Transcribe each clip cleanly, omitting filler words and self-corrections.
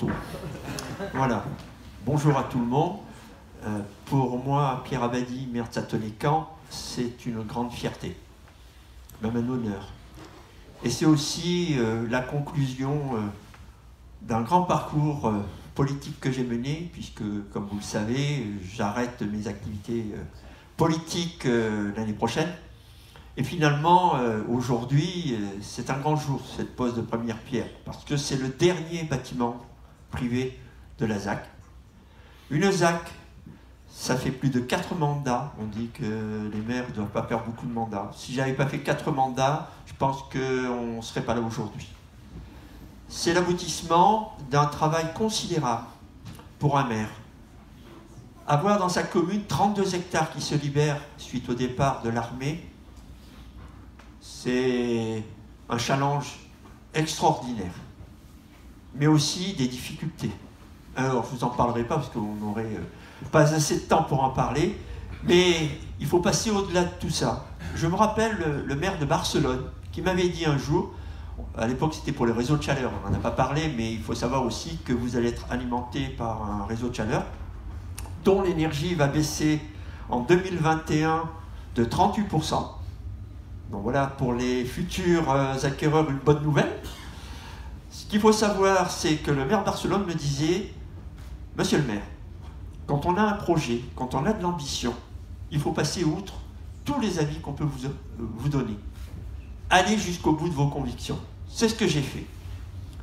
tôt. Voilà. Bonjour à tout le monde. Pour moi, Pierre Abadie, maire de Satoné-Camp, c'est une grande fierté, même un honneur. Et c'est aussi la conclusion d'un grand parcours politique que j'ai mené, puisque, comme vous le savez, j'arrête mes activités politiques l'année prochaine. Et finalement, aujourd'hui, c'est un grand jour, cette pose de première pierre, parce que c'est le dernier bâtiment privé de la ZAC. Une ZAC, ça fait plus de 4 mandats. On dit que les maires ne doivent pas faire beaucoup de mandats. Si je n'avais pas fait 4 mandats, je pense qu'on ne serait pas là aujourd'hui. C'est l'aboutissement d'un travail considérable pour un maire. Avoir dans sa commune 32 hectares qui se libèrent suite au départ de l'armée, c'est un challenge extraordinaire, mais aussi des difficultés. Alors, je ne vous en parlerai pas parce qu'on n'aurait pas assez de temps pour en parler, mais il faut passer au-delà de tout ça. Je me rappelle le maire de Barcelone qui m'avait dit un jour, à l'époque c'était pour les réseaux de chaleur, on n'en a pas parlé, mais il faut savoir aussi que vous allez être alimenté par un réseau de chaleur dont l'énergie va baisser en 2021 de 38%. Donc voilà, pour les futurs acquéreurs, une bonne nouvelle. Ce qu'il faut savoir, c'est que le maire de Barcelone me disait, monsieur le maire, quand on a un projet, quand on a de l'ambition, il faut passer outre tous les avis qu'on peut vous donner. Allez jusqu'au bout de vos convictions. C'est ce que j'ai fait.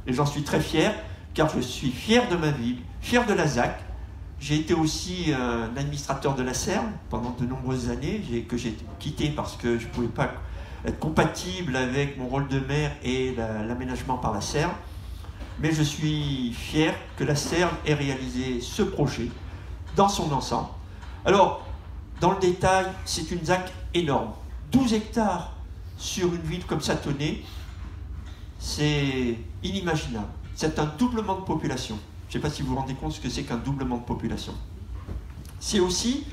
Et j'en suis très fier, car je suis fier de ma ville, fier de la ZAC. J'ai été aussi un administrateur de la Serre pendant de nombreuses années, que j'ai quitté parce que je ne pouvais pas être compatible avec mon rôle de maire et l'aménagement par la Serre. Mais je suis fier que la Serre ait réalisé ce projet dans son ensemble. Alors, dans le détail, c'est une ZAC énorme. 12 hectares sur une ville comme Satoné, c'est inimaginable. C'est un doublement de population. Je ne sais pas si vous vous rendez compte ce que c'est qu'un doublement de population. C'est aussi,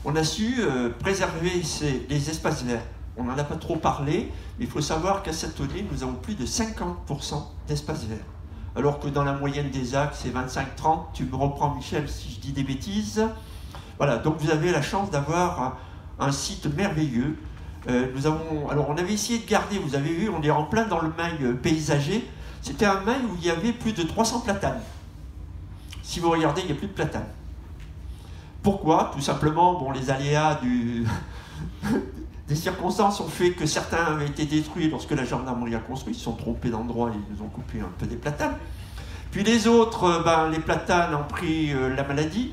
on a su préserver les espaces verts. On n'en a pas trop parlé, mais il faut savoir qu'à Satoné, nous avons plus de 50% d'espaces verts. Alors que dans la moyenne des ZAC, c'est 25-30. Tu me reprends, Michel, si je dis des bêtises. Voilà, donc vous avez la chance d'avoir un site merveilleux. Alors on avait essayé de garder, vous avez vu, on est en plein dans le mail paysager. C'était un mail où il y avait plus de 300 platanes. Si vous regardez, il n'y a plus de platanes. Pourquoi? Tout simplement, bon, les aléas des circonstances ont fait que certains avaient été détruits lorsque la gendarmerie a construit. Ils se sont trompés d'endroit, ils nous ont coupé un peu des platanes. Puis les autres, les platanes ont pris la maladie.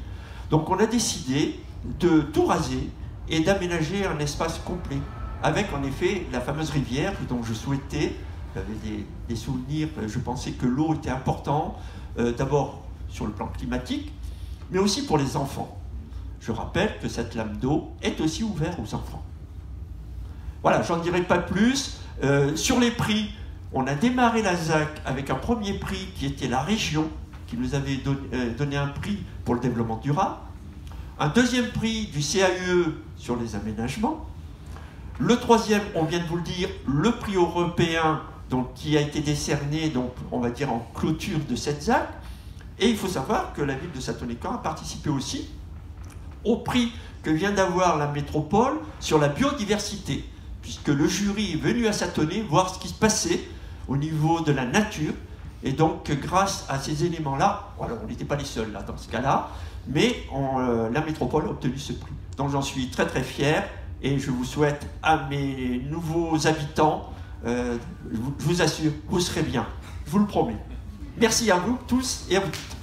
Donc on a décidé de tout raser et d'aménager un espace complet, avec en effet la fameuse rivière dont je souhaitais, j'avais des souvenirs, je pensais que l'eau était importante, d'abord sur le plan climatique, mais aussi pour les enfants. Je rappelle que cette lame d'eau est aussi ouverte aux enfants. Voilà, j'en dirai pas plus. Sur les prix, on a démarré la ZAC avec un premier prix qui était la région, qui nous avait donné un prix pour le développement durable. Un deuxième prix du CAUE sur les aménagements. Le troisième, on vient de vous le dire, le prix européen donc, qui a été décerné, donc, on va dire, en clôture de cette ZAC. Et il faut savoir que la ville de Satoné-Camp a participé aussi au prix que vient d'avoir la métropole sur la biodiversité, puisque le jury est venu à Satoné voir ce qui se passait au niveau de la nature. Et donc, grâce à ces éléments-là, alors on n'était pas les seuls là, dans ce cas-là, mais la métropole a obtenu ce prix. Donc j'en suis très très fier et je vous souhaite à mes nouveaux habitants, je vous assure, vous serez bien, je vous le promets. Merci à vous tous et à vous toutes.